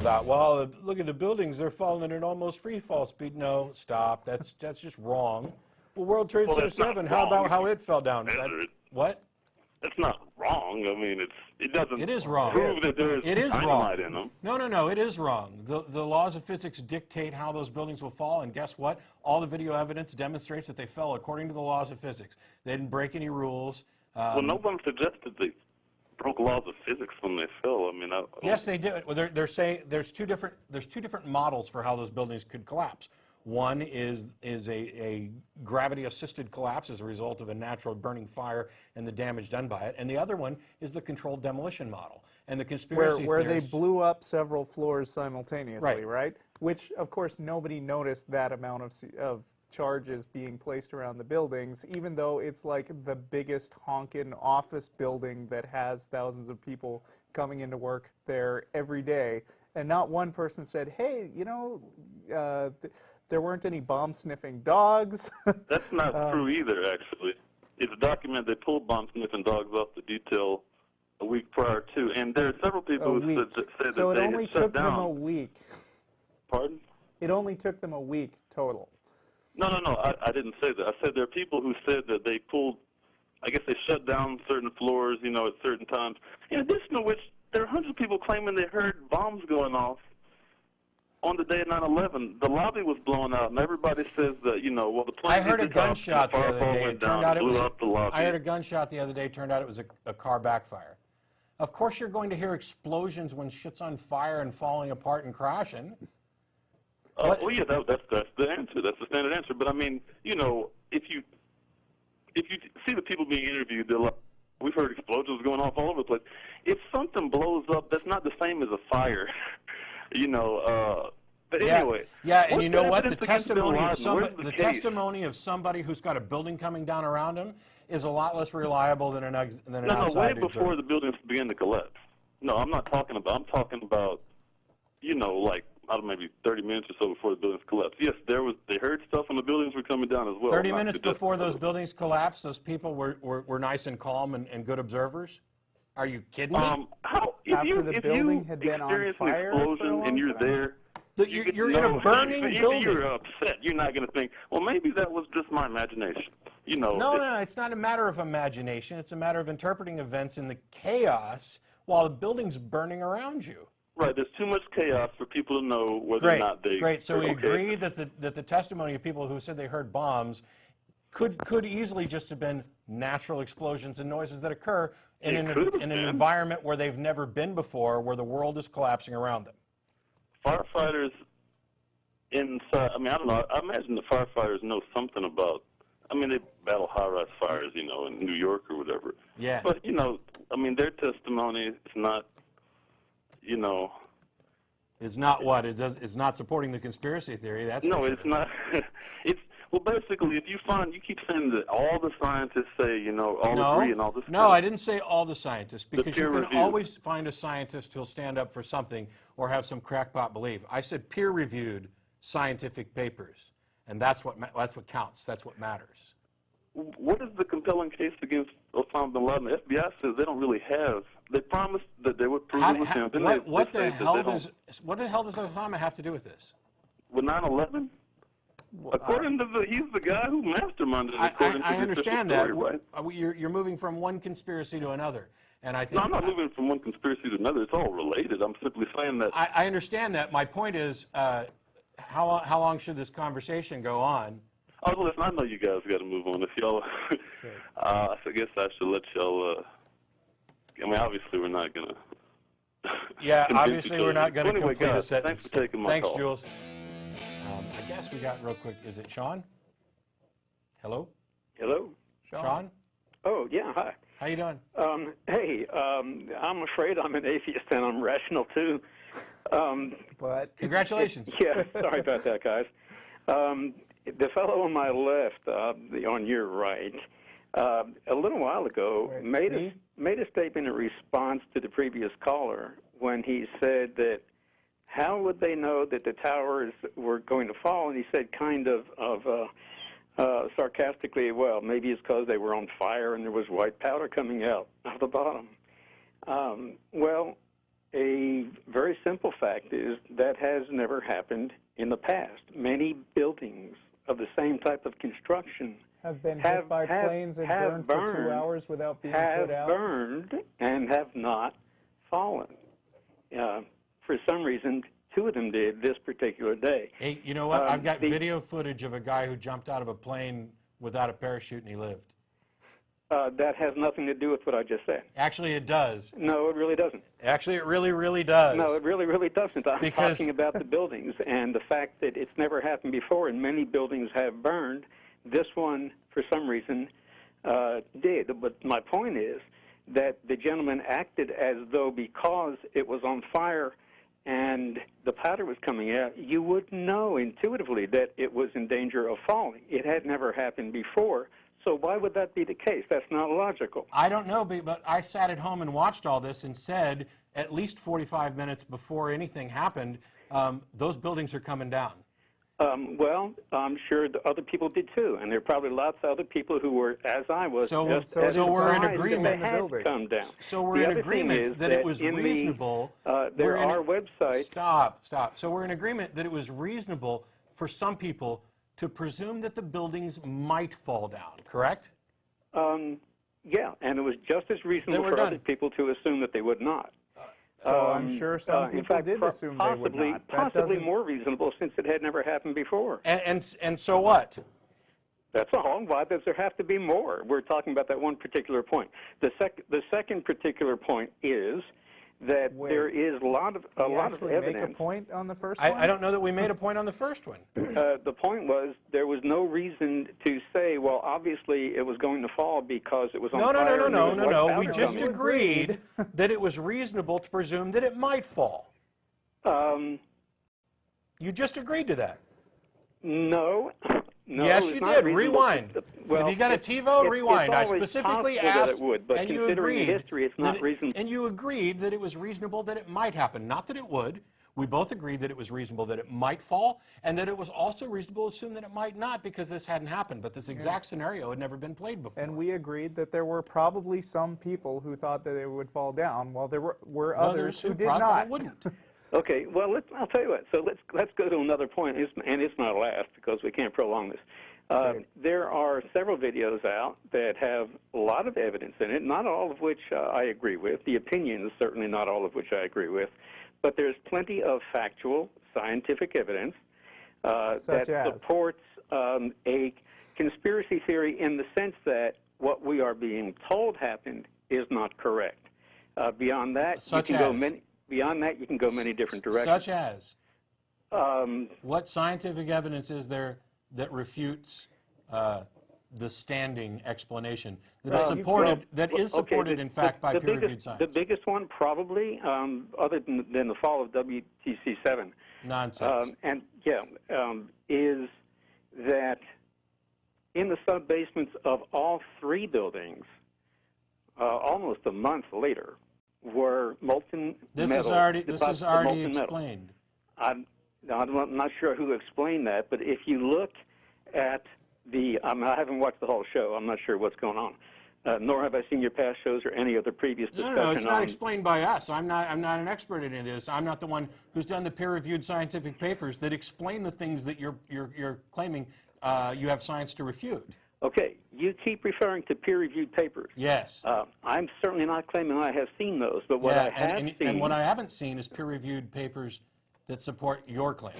about, well, look at the buildings, they're falling at an almost free fall speed. No, stop. That's just wrong. Well, World Trade Center 7, how about how it fell down? What? That's not wrong. I mean, it doesn't It is wrong. prove that there's dynamite in them. No, it is wrong. The laws of physics dictate how those buildings will fall, and guess what? All the video evidence demonstrates that they fell according to the laws of physics. They didn't break any rules. Well, no one suggested they broke laws of physics when they fell. I mean, yes, they did. Well, they're saying there's two different models for how those buildings could collapse. One is a gravity-assisted collapse as a result of a natural burning fire and the damage done by it, and the other one is the controlled demolition model. And the conspiracy where they blew up several floors simultaneously, right? Which, of course, nobody noticed that amount of charges being placed around the buildings, even though it's like the biggest honkin' office building that has thousands of people coming into work there every day, and not one person said, hey, you know, there weren't any bomb-sniffing dogs. That's not true either, actually. It's documented they pulled bomb-sniffing dogs off the detail a week prior to, and there are several people who said that so they it only had shut took down. them a week. Pardon? It only took them a week total. No, I didn't say that. I said there are people who said that they pulled, I guess they shut down certain floors, you know, at certain times. In addition to which, there are hundreds of people claiming they heard bombs going off on the day of 9/11. The lobby was blown out, and everybody says that, you know, well, the plane I heard a gunshot the other day. Went down, blew up the lobby. I heard a gunshot the other day. Turned out it was a car backfire. Of course, you're going to hear explosions when shit's on fire and falling apart and crashing. Well, yeah, that's the answer. That's the standard answer. But I mean, you know, if you see the people being interviewed, they're like, we've heard explosions going off all over the place. If something blows up, that's not the same as a fire. You know, but anyway. Yeah, and you know what? The testimony of somebody who's got a building coming down around him is a lot less reliable than an outsider. No, way before the buildings began to collapse. No, I'm talking about, you know, like, I don't know, maybe 30 minutes or so before the buildings collapsed. Yes, they heard stuff and the buildings were coming down as well. 30 minutes before those buildings collapsed, those people were nice and calm and good observers? Are you kidding me? If building had been on fire an explosion and you're there, you're in a burning building. You're upset. You're not going to think, well, maybe that was just my imagination. You know. No, it's not a matter of imagination. It's a matter of interpreting events in the chaos while the building's burning around you. Right. There's too much chaos for people to know whether or not they. Great. So we agree that the testimony of people who said they heard bombs could easily just have been natural explosions and noises that occur in an environment where they've never been before, where the world is collapsing around them. Firefighters inside, I mean, I don't know, I imagine the firefighters know something about, I mean, they battle high-rise fires, you know, in New York or whatever. Yeah. But, you know, I mean, their testimony is not, you know. It's not what? It's not supporting the conspiracy theory, that's No, for sure. It's not. Well, basically, if you keep saying that all the scientists say, you know, all agree and all this. No, I didn't say all the scientists, because you can always find a scientist who'll stand up for something or have some crackpot belief. I said peer-reviewed scientific papers, and that's what counts. That's what matters. What is the compelling case against Osama bin Laden? The FBI says they don't really have. They promised that they would prove it was him. What the hell does Osama have to do with this? With 9/11? According to he's the guy who masterminded it. I understand that. Right? You're moving from one conspiracy to another, and I think. No, I'm not moving from one conspiracy to another. It's all related. I'm simply saying that. I understand that. My point is, how long should this conversation go on? Oh, listen, I know you guys got to move on. If y'all, I guess I should let y'all. I mean, obviously, we're not gonna. Yeah, obviously, we're not going to complete a sentence. Thanks for taking my call. Thanks, Jules. I guess we got real quick. Is it Sean? Hello? Hello? Sean? Oh, yeah, hi. How you doing? Hey, I'm afraid I'm an atheist and I'm rational too. But congratulations. Yeah, sorry about that, guys. The fellow on my left, on your right, a little while ago made a statement in response to the previous caller when he said that how would they know that the towers were going to fall? And he said kind of sarcastically, well, maybe it's because they were on fire and there was white powder coming out of the bottom. Well, a very simple fact is that has never happened in the past. Many buildings of the same type of construction have been hit by planes and burned for 2 hours without being put out? Have burned and have not fallen. For some reason, 2 of them did this particular day. Hey, you know what? I've got video footage of a guy who jumped out of a plane without a parachute and he lived. That has nothing to do with what I just said. Actually, it does. No, it really doesn't. Actually, it really, really does. No, it really, really doesn't. I'm talking about the buildings and the fact that it's never happened before, and many buildings have burned. This one, for some reason, did. But my point is that the gentleman acted as though because it was on fire and the powder was coming out, you would know intuitively that it was in danger of falling. It had never happened before. So why would that be the case? That's not logical. I don't know, but I sat at home and watched all this and said at least 45 minutes before anything happened, those buildings are coming down. Well, I'm sure the other people did too, and there are probably lots of other people who were, as I was, So we're in agreement. Come down. So we're in agreement that it was reasonable. There are websites. Stop. So we're in agreement that it was reasonable for some people to presume that the buildings might fall down, correct? Yeah, and it was just as reasonable for other people to assume that they would not. So I'm sure some people did assume they would not. Possibly more reasonable since it had never happened before. And so what? That's all. Why does there have to be more? We're talking about that one particular point. The second particular point is that there is a lot of evidence. Make a point on the first one? I don't know that we made a point on the first one. The point was there was no reason to say, well, obviously it was going to fall because it was on fire. No. We just agreed that it was reasonable to presume that it might fall. You just agreed to that. No. Yes, you did. Rewind. Well, if you got a TiVo, rewind. I specifically asked, that it would, but and you considering agreed history, it's not reasonable. And you agreed that it was reasonable that it might happen, not that it would. We both agreed that it was reasonable that it might fall, and that it was also reasonable to assume that it might not because this hadn't happened. But this exact scenario had never been played before. And we agreed that there were probably some people who thought that it would fall down, while there were others who did not. Wouldn't. Okay, well, I'll tell you what. So let's go to another point, and it's not last because we can't prolong this. There are several videos out that have a lot of evidence in it, not all of which I agree with. The opinions, certainly not all of which I agree with. But there's plenty of factual, scientific evidence that supports a conspiracy theory in the sense that what we are being told happened is not correct. Beyond that, you can go many. Beyond that, you can go many different directions. Such as? What scientific evidence is there that refutes the standing explanation that is supported, in fact, by peer-reviewed science? The biggest one, probably, other than the fall of WTC7, nonsense. Is that in the sub-basements of all 3 buildings, almost a month later, were molten metal. This is already explained. I'm not sure who explained that, but if you look at I haven't watched the whole show. I'm not sure what's going on. Nor have I seen your past shows or any other previous discussion. No, it's not explained by us. I'm not an expert in this. I'm not the one who's done the peer-reviewed scientific papers that explain the things that you're claiming you have science to refute. Okay, you keep referring to peer-reviewed papers. Yes. I'm certainly not claiming I have seen those, but what I have seen... And what I haven't seen is peer-reviewed papers that support your claim.